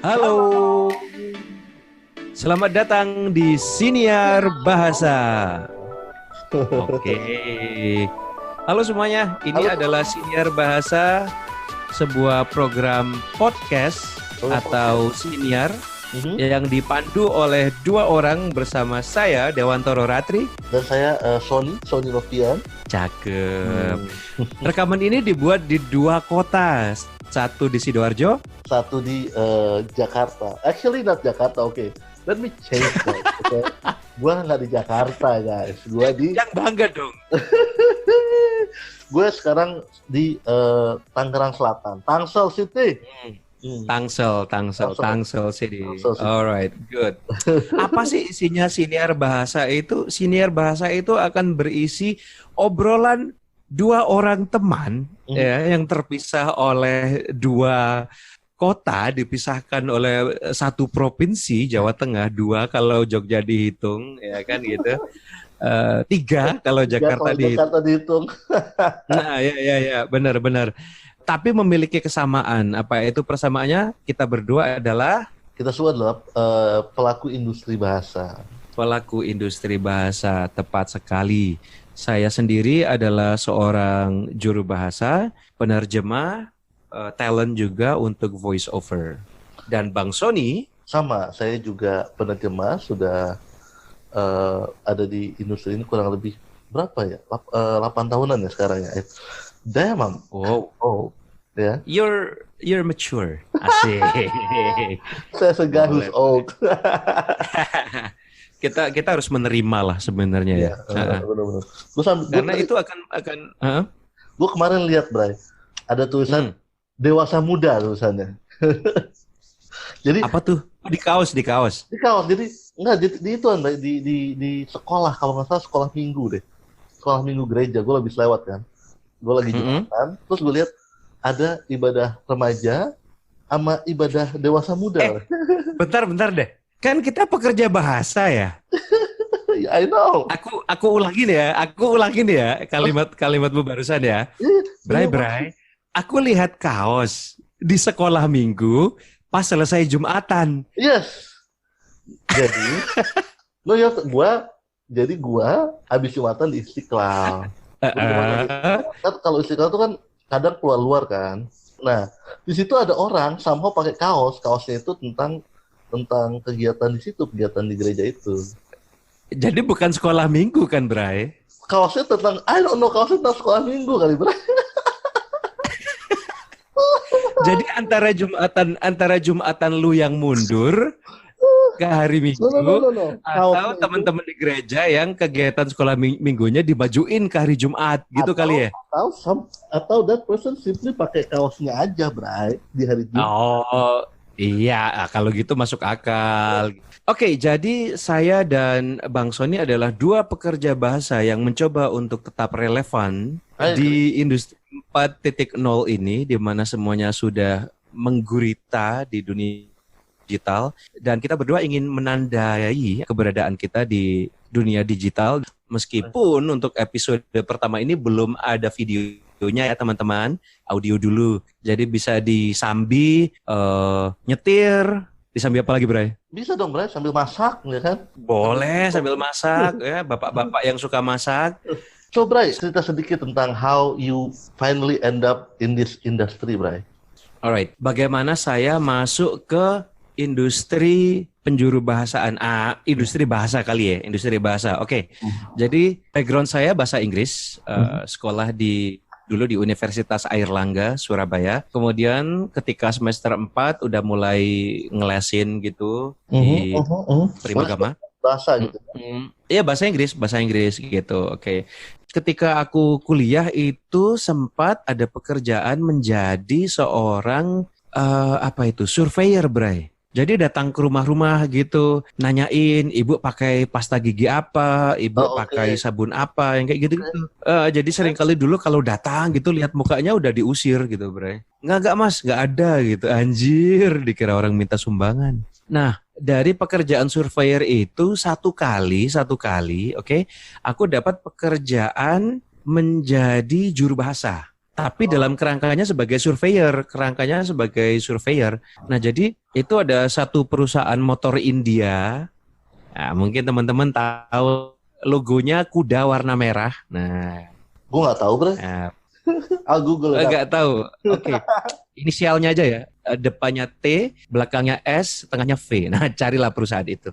Halo, selamat datang di Siniar Bahasa. Oke, halo semuanya, ini adalah Siniar Bahasa, sebuah program podcast atau siniar yang dipandu oleh dua orang bersama saya, Dewantoro Ratri. Dan saya Sony Novian. Cakep. Rekaman ini dibuat di dua kota, satu di Sidoarjo, satu di Jakarta. Actually not Jakarta, okay. Let me change that. Okay? Gua nggak di Jakarta, guys. Gua di. Yang bangga dong. Gue sekarang di Tangerang Selatan, Tangsel City. Tangsel City. Alright, good. Apa sih isinya Siniar Bahasa itu? Siniar Bahasa itu akan berisi obrolan dua orang teman ya, yang terpisah oleh dua kota, dipisahkan oleh satu provinsi, Jawa Tengah, dua kalau Jogja dihitung, ya kan gitu. Tiga kalau Jakarta dihitung. Nah, ya, benar. Tapi memiliki kesamaan. Apa itu persamaannya? Kita berdua adalah adalah pelaku industri bahasa. Pelaku industri bahasa, tepat sekali. Saya sendiri adalah seorang juru bahasa, penerjemah, talent juga untuk voice over. Dan Bang Sony sama, saya juga penerjemah, sudah ada di industri ini kurang lebih berapa ya? 8 tahunan ya sekarang ya. Damn. Oh. Ya. You're mature. Asik. Saya segar who's old. kita harus menerima lah sebenarnya ya. Benar-benar. Karena itu akan Gue kemarin lihat, Bray, ada tulisan dewasa muda tulisannya. Jadi apa tuh? Di kaos. Di kaos. Jadi enggak di itu di sekolah, kalau nggak salah sekolah minggu deh. Sekolah minggu gereja, gue habis lewat kan. Gue lagi jumatan, terus gue lihat ada ibadah remaja sama ibadah dewasa muda. Bentar deh. Kan kita pekerja bahasa ya. I know. Aku ulangin ya kalimatmu barusan ya. Bray. Aku lihat kaos di sekolah minggu pas selesai Jumatan. Yes. Jadi, gua habis Jumatan di Istiqlal. Kalau Istiqlal itu kan kadang keluar kan. Nah, di situ ada orang somehow pakai kaosnya itu tentang kegiatan di situ, kegiatan di gereja itu. Jadi bukan sekolah minggu kan, Bray? Kaosnya tentang, kaosnya tentang sekolah minggu kali, Bray. Jadi antara Jumatan lu yang mundur ke hari Minggu, no. Atau teman-teman di gereja yang kegiatan sekolah minggunya dibajuin ke hari Jumat gitu kali ya? Atau that person simply pakai kaosnya aja, Bray, di hari Jumat. Oh, iya, kalau gitu masuk akal. Oke, jadi saya dan Bang Sony adalah dua pekerja bahasa yang mencoba untuk tetap relevan di industri 4.0 ini, di mana semuanya sudah menggurita di dunia digital, dan kita berdua ingin menandai keberadaan kita di dunia digital, meskipun untuk episode pertama ini belum ada videonya ya teman-teman, audio dulu, jadi bisa disambi nyetir. Disambi apa lagi, Bray? Bisa dong, Bray, sambil masak, ya kan? Boleh, sambil masak, ya, bapak-bapak yang suka masak. So, Bray, cerita sedikit tentang how you finally end up in this industry, Bray. Alright, bagaimana saya masuk ke industri penjuru bahasaan, industri bahasa kali ya, industri bahasa. Oke. Jadi background saya bahasa Inggris, sekolah dulu di Universitas Airlangga, Surabaya. Kemudian ketika semester 4 udah mulai ngelesin gitu di Primagama. Bahasa gitu. Iya, bahasa Inggris gitu. Oke. Ketika aku kuliah itu sempat ada pekerjaan menjadi seorang surveyor, Bray. Jadi datang ke rumah-rumah gitu, nanyain ibu pakai pasta gigi apa, ibu pakai sabun apa, yang kayak gitu-gitu. Jadi seringkali dulu kalau datang gitu lihat mukanya udah diusir gitu, Bray. Nggak Mas, nggak ada gitu. Anjir, dikira orang minta sumbangan. Nah, dari pekerjaan surveyor itu satu kali, oke, aku dapat pekerjaan menjadi juru bahasa. tapi dalam kerangkanya sebagai surveyor. Nah, jadi itu ada satu perusahaan motor India. Nah, mungkin teman-teman tahu logonya kuda warna merah. Nah, Gue nggak tahu, Bre. nah I'll Google it up. nggak tahu. Oke. Inisialnya aja ya. Depannya T, belakangnya S, tengahnya V. Nah, carilah perusahaan itu.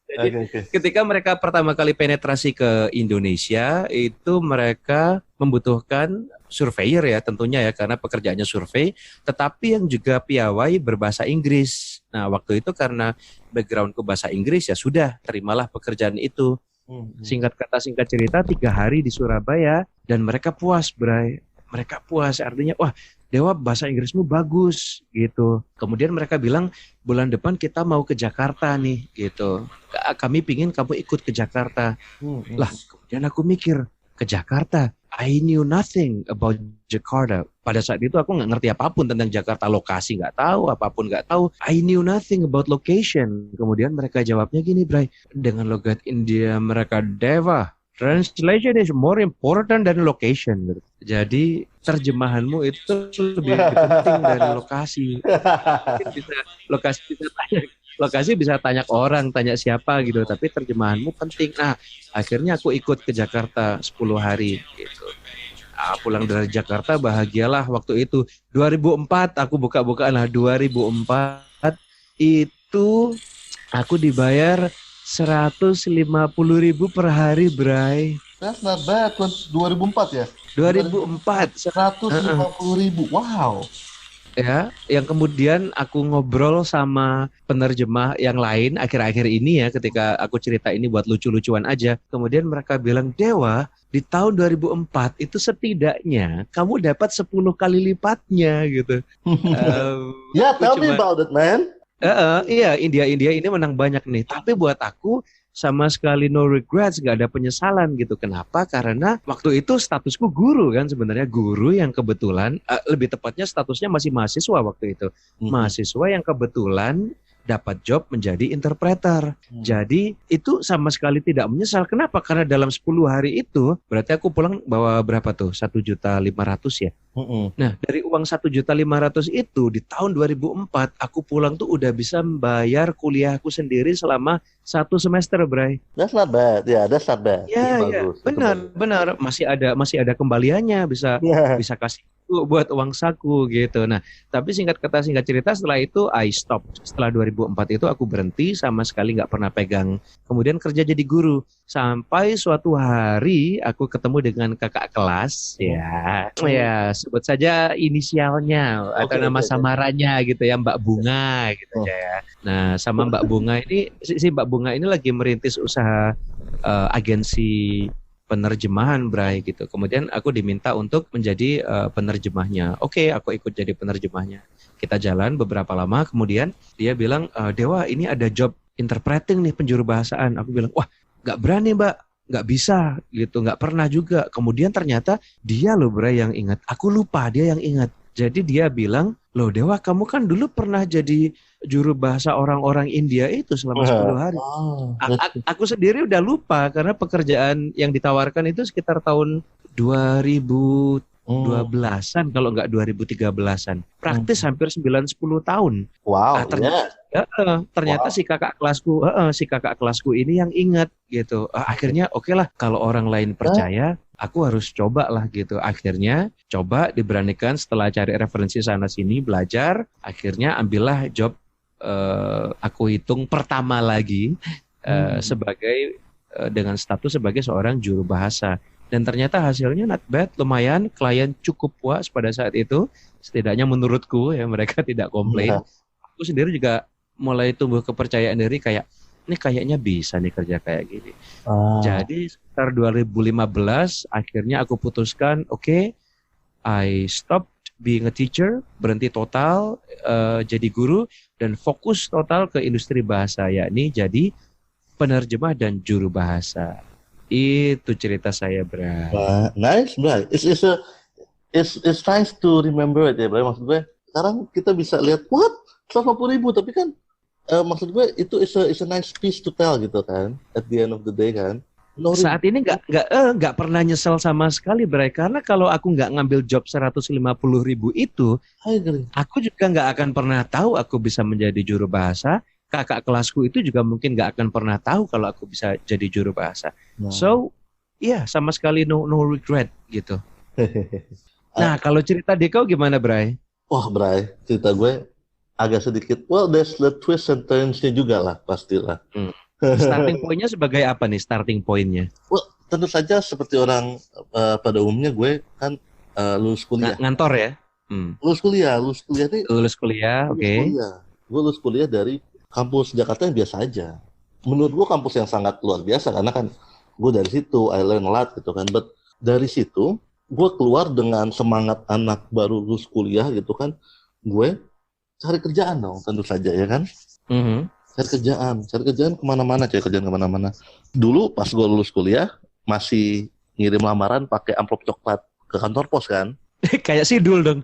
Jadi Oke. ketika mereka pertama kali penetrasi ke Indonesia, itu mereka membutuhkan surveyor ya tentunya ya, karena pekerjaannya survei, tetapi yang juga piawai berbahasa Inggris. Nah, waktu itu karena backgroundku bahasa Inggris, ya sudah, terimalah pekerjaan itu. Singkat kata singkat cerita, 3 hari di Surabaya dan mereka puas, Bray. Mereka puas, artinya wah, Dewa bahasa Inggrismu bagus gitu. Kemudian mereka bilang bulan depan kita mau ke Jakarta nih gitu. Kami pingin kamu ikut ke Jakarta. Lah, kemudian aku mikir, ke Jakarta. I knew nothing about Jakarta. Pada saat itu aku nggak ngerti apapun tentang Jakarta, lokasi nggak tahu, apapun nggak tahu. I knew nothing about location. Kemudian mereka jawabnya gini, Bray, dengan logat India mereka, Dewa, translation is more important than location. Jadi terjemahanmu itu lebih penting dari lokasi. Lokasi bisa tanya ke orang, tanya siapa gitu, tapi terjemahanmu penting. Nah, akhirnya aku ikut ke Jakarta 10 hari gitu. Pulang dari Jakarta bahagialah waktu itu. 2004 aku buka-bukaan lah, 2004 itu aku dibayar 150.000 per hari, Bray. That's not bad. 2004 ya? 2004. 150.000. Wow. Ya, yang kemudian aku ngobrol sama penerjemah yang lain akhir-akhir ini ya, ketika aku cerita ini buat lucu-lucuan aja. Kemudian mereka bilang, Dewa, di tahun 2004 itu setidaknya kamu dapat 10 kali lipatnya gitu. Yeah, tell me about it, man. Iya, India ini menang banyak nih. Tapi buat aku sama sekali no regrets, gak ada penyesalan gitu. Kenapa? Karena waktu itu statusku guru kan, sebenarnya guru yang kebetulan, lebih tepatnya statusnya masih mahasiswa waktu itu. Mahasiswa yang kebetulan dapat job menjadi interpreter. Jadi itu sama sekali tidak menyesal. Kenapa? Karena dalam 10 hari itu berarti aku pulang bawa berapa tuh? 1.500.000 ya. Nah, dari uang 1.500.000 itu di tahun 2004 aku pulang tuh udah bisa membayar kuliahku sendiri selama 1 semester, Bray. That's not bad. Yeah, that's not bad. Ya, benar. Masih ada kembaliannya, bisa kasih buat uang saku gitu. Nah, tapi singkat cerita setelah itu I stop. Setelah 2004 itu aku berhenti, sama sekali nggak pernah pegang. Kemudian kerja jadi guru. Sampai suatu hari aku ketemu dengan kakak kelas, ya sebut saja inisialnya atau nama samarannya gitu ya, Mbak Bunga gitu ya. Nah, sama Mbak Bunga ini, si Mbak Bunga ini lagi merintis usaha agensi penerjemahan, Bray gitu. Kemudian aku diminta untuk menjadi penerjemahnya. Oke, aku ikut jadi penerjemahnya. Kita jalan beberapa lama, kemudian dia bilang, Dewa, ini ada job interpreting nih, penjuru bahasaan. Aku bilang, wah, nggak berani, Mbak, nggak bisa gitu, nggak pernah juga. Kemudian ternyata dia loh, Bray, yang ingat. Aku lupa, dia yang ingat. Jadi dia bilang, loh Dewa, kamu kan dulu pernah jadi juru bahasa orang-orang India itu selama 10 hari. Aku sendiri udah lupa karena pekerjaan yang ditawarkan itu sekitar tahun 2012-an kalau nggak 2013-an. Praktis hampir 9-10 tahun. Wow. Ternyata si kakak kelasku ini yang ingat gitu. Akhirnya oke lah, kalau orang lain percaya, aku harus coba lah gitu. Akhirnya coba, diberanikan setelah cari referensi sana sini, belajar. Akhirnya ambillah job, aku hitung pertama lagi sebagai dengan status sebagai seorang juru bahasa. Dan ternyata hasilnya not bad, lumayan. Klien cukup puas pada saat itu. Setidaknya menurutku ya, mereka tidak komplain. Aku sendiri juga mulai tumbuh kepercayaan diri, kayak ini kayaknya bisa nih kerja kayak gini. Jadi sekitar 2015 akhirnya aku putuskan, oke, I stopped being a teacher, berhenti total jadi guru dan fokus total ke industri bahasa, yakni jadi penerjemah dan juru bahasa. Itu cerita saya, Bray. Nice, Bray. It's nice to remember it ya, Bray. Maksud gue sekarang kita bisa lihat, what? 150.000, tapi kan maksud gue itu is a nice piece to tell gitu kan, at the end of the day kan. No saat ini nggak pernah nyesel sama sekali, Bray. Karena kalau aku nggak ngambil job 150.000 itu, I agree. aku juga nggak akan pernah tahu aku bisa menjadi juru bahasa. Kakak kelasku itu juga mungkin nggak akan pernah tahu kalau aku bisa jadi juru bahasa. Nah. So, iya sama sekali no regret gitu. Nah, kalau cerita Deko gimana, Bray? Wah, Bray, cerita gue agak sedikit, well, there's the twist and turns-nya juga lah, pastilah. Starting point-nya sebagai apa nih starting point-nya? Well, tentu saja seperti orang pada umumnya gue kan lulus kuliah. Ngantor ya? Lulus kuliah nih. Lulus kuliah, oke. Gue lulus kuliah dari kampus Jakarta yang biasa aja. Menurut gue kampus yang sangat luar biasa karena kan gue dari situ, I learn a lot gitu kan. But dari situ gue keluar dengan semangat anak baru lulus kuliah gitu kan. Gue cari kerjaan dong tentu saja ya kan. Cari kerjaan kemana-mana, Dulu pas gue lulus kuliah masih ngirim lamaran pakai amplop coklat ke kantor pos kan. Kayak sidul dong.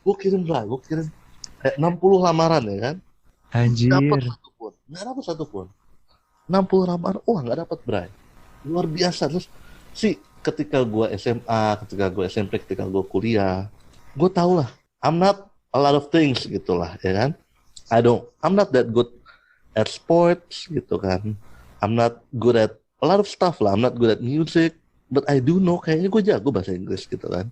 gue kirim kayak 60 lamaran ya kan. Anjir. Nggak dapat satupun. 60 lamaran, nggak dapat, Bray. Luar biasa. Terus ketika gue SMA, ketika gue SMP, ketika gue kuliah, gue tau lah, I'm not a lot of things gitulah ya kan. I'm not that good at sports gitu kan. I'm not good at a lot of stuff lah. I'm not good at music, but I do know kayaknya gue jago bahasa Inggris gitu kan.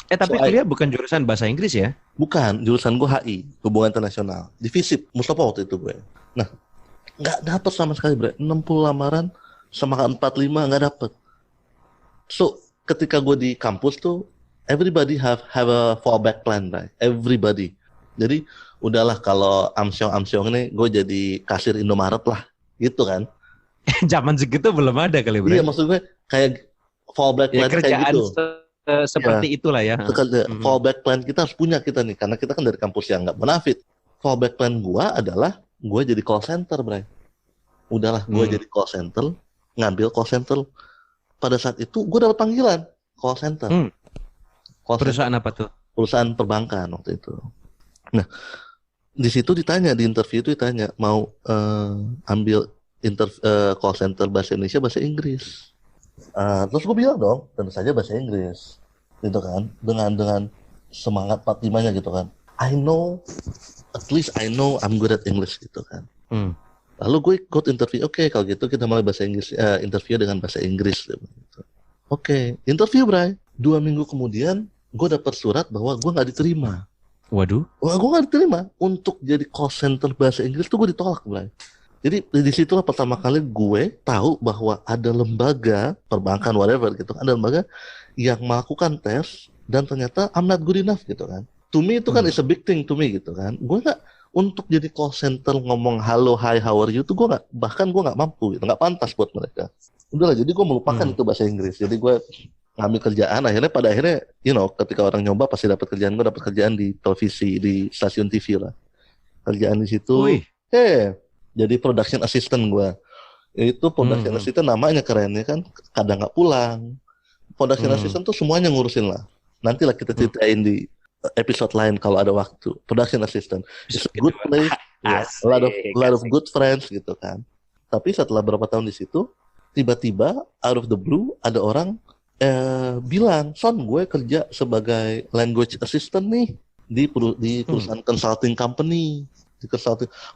Tapi kuliah bukan jurusan bahasa Inggris ya? Bukan, jurusan gue HI, Hubungan Internasional. Di FISIP, Mustafa waktu itu gue. Nah, nggak dapet sama sekali, Bre. 60 lamaran sama 45 nggak dapet. So, ketika gue di kampus tuh, everybody have a fallback plan, Bre. Everybody. Jadi, udahlah kalau amsyong ini gue jadi kasir Indomaret lah, gitu kan. Zaman segitu belum ada kali, Bre. Iya, maksud gue kayak fallback plan kayak gitu. Seperti itulah ya. Fallback plan kita harus punya kita nih, karena kita kan dari kampus yang nggak bonafit. Fallback plan gue adalah gue jadi call center, Bray. Udahlah, gue jadi call center, ngambil call center. Pada saat itu gue dapat panggilan call center. Perusahaan apa tuh? Perusahaan perbankan waktu itu. Nah, di situ ditanya, di interview itu ditanya mau ambil call center bahasa Indonesia, bahasa Inggris. Terus gue bilang dong, tentu saja bahasa Inggris, gitu kan, dengan semangat 45-nya gitu kan. At least I know I'm good at English gitu kan. Lalu gue ikut interview, oke, kalau gitu kita mulai bahasa Inggris, interview dengan bahasa Inggris. Gitu. Oke, interview, Bray. 2 minggu kemudian, gue dapat surat bahwa gue nggak diterima. Waduh. Wah, gue nggak diterima untuk jadi call center bahasa Inggris tuh gue ditolak, Bray. Jadi disitulah pertama kali gue tahu bahwa ada lembaga perbankan whatever gitu, ada lembaga yang melakukan tes dan ternyata I'm not good enough gitu kan. To me itu kan is a big thing to me gitu kan. Gue nggak untuk jadi call center ngomong halo, hi, how are you tuh gue nggak mampu gitu, nggak pantas buat mereka. Udahlah, jadi gue melupakan itu bahasa Inggris. Jadi gue ngambil kerjaan, pada akhirnya ketika orang nyoba pasti dapat kerjaan. Gue dapat kerjaan di televisi, di stasiun TV lah. Kerjaan di situ. Jadi production assistant gue. Itu production assistant namanya kerennya kan, kadang nggak pulang. Production assistant tuh semuanya ngurusin lah. Nantilah kita ceritain di episode lain kalau ada waktu. Production assistant. It's a good place. A lot of good friends gitu kan. Tapi setelah berapa tahun di situ, tiba-tiba out of the blue ada orang bilang, Son, gue kerja sebagai language assistant nih di perusahaan consulting company.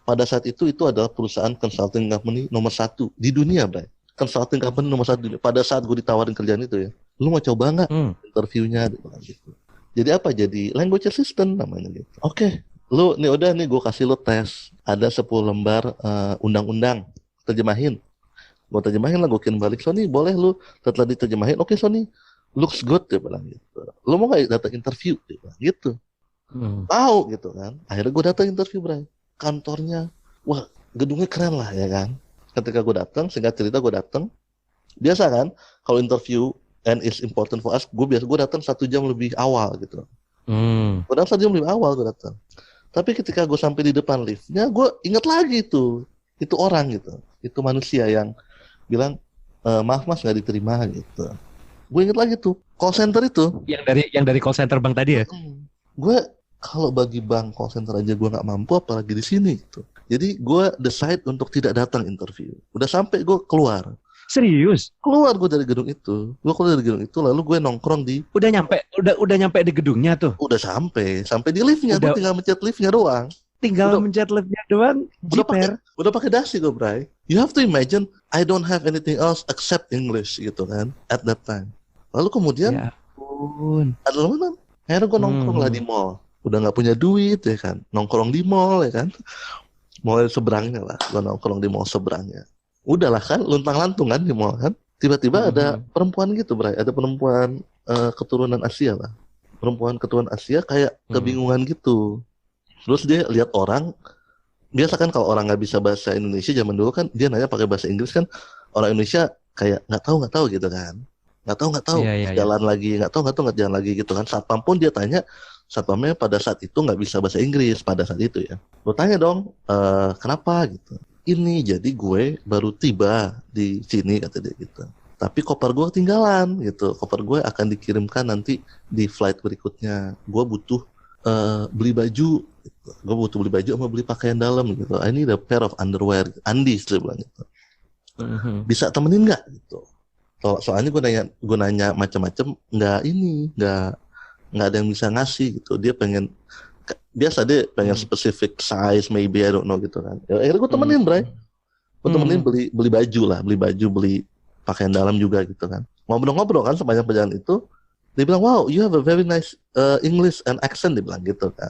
Pada saat itu adalah perusahaan consulting company nomor 1 di dunia, Bray. Consulting company nomor 1 di dunia. Pada saat gue ditawarin kerjaan itu ya, lu mau coba nggak interviewnya gitu. Jadi apa? Jadi language assistant namanya gitu. Oke, lu nih udah nih gue kasih lu tes. Ada 10 lembar undang-undang, terjemahin. Gue terjemahin lah, gue kirim balik. Sony, boleh lu setelah diterjemahin, oke Sony, looks good, dia bilang gitu. Lu mau nggak datang interview? Dia bilang gitu. Tahu gitu kan. Akhirnya gue datang interview, Bray. Kantornya, wah, gedungnya keren lah ya kan. Ketika gue datang, singkat cerita gue datang, biasa kan, kalau interview and is important for us, gue datang 1 jam lebih awal gitu. Gue datang 1 jam lebih awal gue datang. Tapi ketika gue sampai di depan liftnya, gue ingat lagi itu orang gitu, itu manusia yang bilang, maaf mas nggak diterima gitu. Gue ingat lagi tuh call center itu. Yang dari call center bank tadi ya. Gue kalau bagi bank call center aja gue nggak mampu, apalagi di sini gitu. Jadi gue decide untuk tidak datang interview. Udah sampai gue keluar. Serius? Keluar gue dari gedung itu. Gue keluar dari gedung itu lalu gue nongkrong di. Udah nyampe di gedungnya tuh. Udah sampai di liftnya. Gue tinggal mencet liftnya doang. Mencet liftnya doang. Udah pakai dasi gue, Bray. You have to imagine I don't have anything else except English gitu kan at that time. Lalu kemudian ya ampun. Ada mana? Akhirnya gue nongkrong lah di mall. Udah nggak punya duit ya kan. Nongkrong di mall ya kan. Mall seberangnya lah. Gue nongkrong di mall seberangnya. Udahlah kan, luntang-lantung kan di mall kan. Tiba-tiba ada perempuan gitu, Bray. Ada perempuan keturunan Asia lah. Perempuan keturunan Asia kayak kebingungan gitu. Terus dia lihat orang. Biasa kan kalau orang nggak bisa bahasa Indonesia zaman dulu kan, dia nanya pakai bahasa Inggris kan. Orang Indonesia kayak nggak tahu gitu kan. Nggak tahu. Jalan lagi. Nggak tahu jalan lagi gitu kan. Satpam pun dia tanya. Satpamnya pada saat itu nggak bisa bahasa Inggris pada saat itu ya. Gue tanya dong, kenapa gitu. Ini jadi gue baru tiba di sini kata dia gitu. Tapi koper gue ketinggalan gitu. Koper gue akan dikirimkan nanti di flight berikutnya. Gue butuh beli baju. Gitu. Gue butuh beli baju sama beli pakaian dalam gitu. I need a pair of underwear, undies dia bilang gitu. Bisa temenin nggak gitu. Soalnya gue nanya macam-macam, nggak ada yang bisa ngasih gitu. Dia pengen specific size maybe, I don't know gitu kan. Ya, akhirnya gue temenin, Bray. Gue temenin beli baju lah, beli pakaian dalam juga gitu kan. Ngobrol-ngobrol kan sepanjang perjalanan itu. Dia bilang, wow, you have a very nice English and accent, dia bilang gitu kan.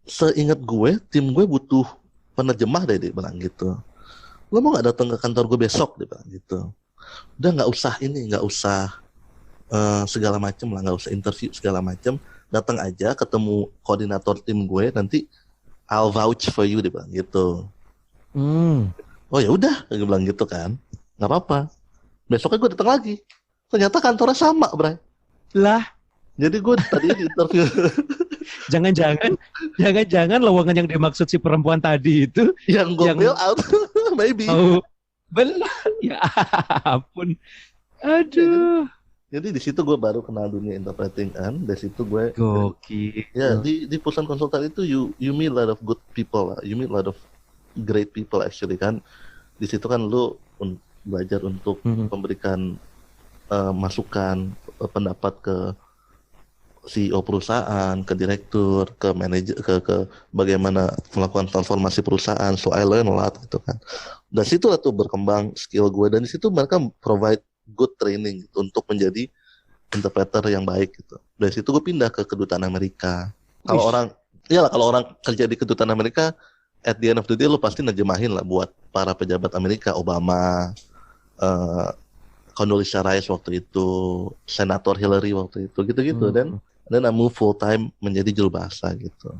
Seingat gue, tim gue butuh penerjemah deh, dia bilang gitu. Lo mau nggak datang ke kantor gue besok, dia bilang gitu. Udah nggak usah segala macam lah, nggak usah interview segala macam. Datang aja ketemu koordinator tim gue, nanti I'll vouch for you, dia bilang gitu. Oh ya udah, dia bilang gitu kan, nggak apa-apa. Besoknya gue datang lagi, ternyata kantornya sama, Bray. Lah, jadi gue tadi di interview. Jangan lowongan yang dimaksud si perempuan tadi itu yang gue bail out, maybe. Oh, benar. Ya ampun. Aduh. Jadi di situ gue baru kenal dunia interpreting kan. Dari situ gue gokil. Ya di perusahaan konsultan itu you meet a lot of good people lah. You meet a lot of great people actually kan. Di situ kan lu belajar untuk memberikan masukan, pendapat ke CEO perusahaan, ke direktur, ke manajer, ke bagaimana melakukan transformasi perusahaan. So I learn a lot gitu kan. Dari situ lah tuh berkembang skill gue, dan di situ mereka provide good training gitu, untuk menjadi interpreter yang baik gitu. Dari situ gue pindah ke kedutaan Amerika. Kalau orang kerja di kedutaan Amerika, at the end of the day lo pasti nerjemahin lah buat para pejabat Amerika, Obama, Condoleezza Rice waktu itu, Senator Hillary waktu itu, gitu-gitu. Dan I move full time menjadi juru bahasa gitu.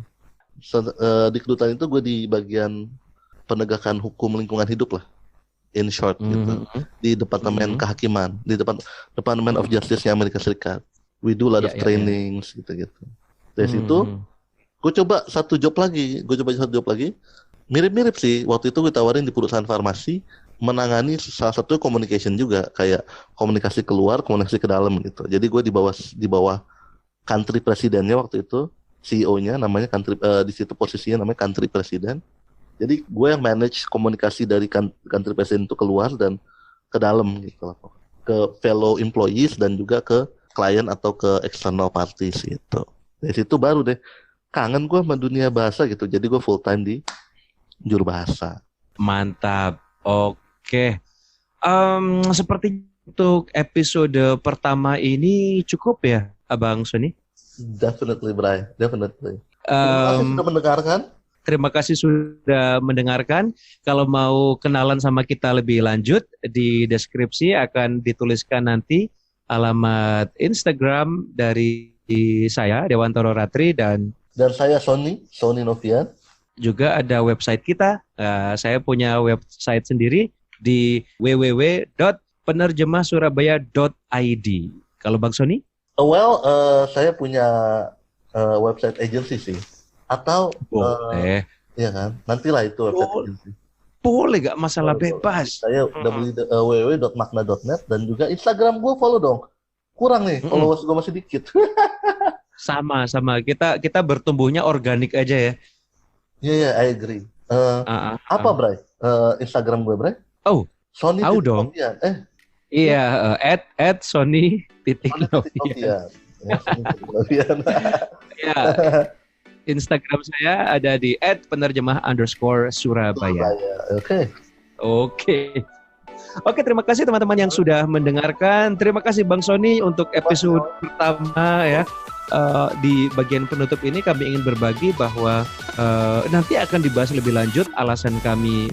Di kedutaan itu gue di bagian penegakan hukum lingkungan hidup lah. In short gitu, di Departemen Kehakiman, di Department of Justice-nya Amerika Serikat. We do a lot of trainings gitu-gitu. Dari situ, gue coba satu job lagi, mirip-mirip sih. Waktu itu gue tawarin di perusahaan farmasi, menangani salah satu communication juga, kayak komunikasi keluar, komunikasi ke dalam gitu. Jadi gue di bawah country presidennya waktu itu, CEO-nya namanya country, di situ posisinya namanya country president. Jadi gue yang manage komunikasi dari country president itu keluar dan ke dalam gitu lah, ke fellow employees dan juga ke klien atau ke external parties gitu. Dari situ baru deh kangen gue sama dunia bahasa gitu. Jadi gue full time di juru bahasa. Mantap. Oke. Seperti untuk episode pertama ini cukup ya, Abang Sony? Definitely, Bray. Definitely. Terima kasih sudah mendengarkan. Terima kasih sudah mendengarkan. Kalau mau kenalan sama kita lebih lanjut, di deskripsi akan dituliskan nanti alamat Instagram dari saya, Dewantoro Ratri, dan saya Sony Novian. Juga ada website kita. Saya punya website sendiri di www.penerjemahsurabaya.id. Kalau Bang Sony? Saya punya website agency sih. Atau boleh, ya kan, nantilah itu website agency. Boleh, gak masalah, bebas. Saya www.makna.net, dan juga Instagram gue follow dong. Kurang nih, followers gue masih dikit. Sama kita bertumbuhnya organik aja ya. Iya, I agree. Apa, Bray? Instagram gue, Bray? Oh, Sony tahu dong. Novian. Iya, @Sony titik Sony Novian. Novian. Ya, Sony titik Novian. Ya, Instagram saya ada di @penerjemah_Surabaya. Oke. Oke, terima kasih teman-teman yang sudah mendengarkan. Terima kasih Bang Sony untuk episode pertama ya. Di bagian penutup ini kami ingin berbagi bahwa nanti akan dibahas lebih lanjut alasan kami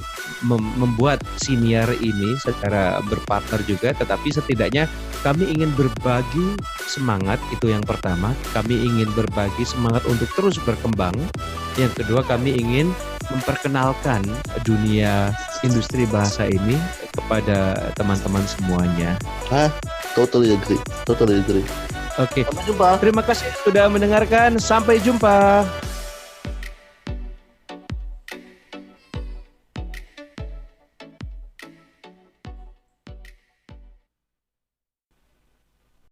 membuat siniar ini secara berpartner juga, tetapi setidaknya kami ingin berbagi semangat, itu yang pertama. Kami ingin berbagi semangat untuk terus berkembang. Yang kedua, kami ingin memperkenalkan dunia industri bahasa ini kepada teman-teman semuanya. Totally agree. Oke. Sampai jumpa. Terima kasih sudah mendengarkan. Sampai jumpa.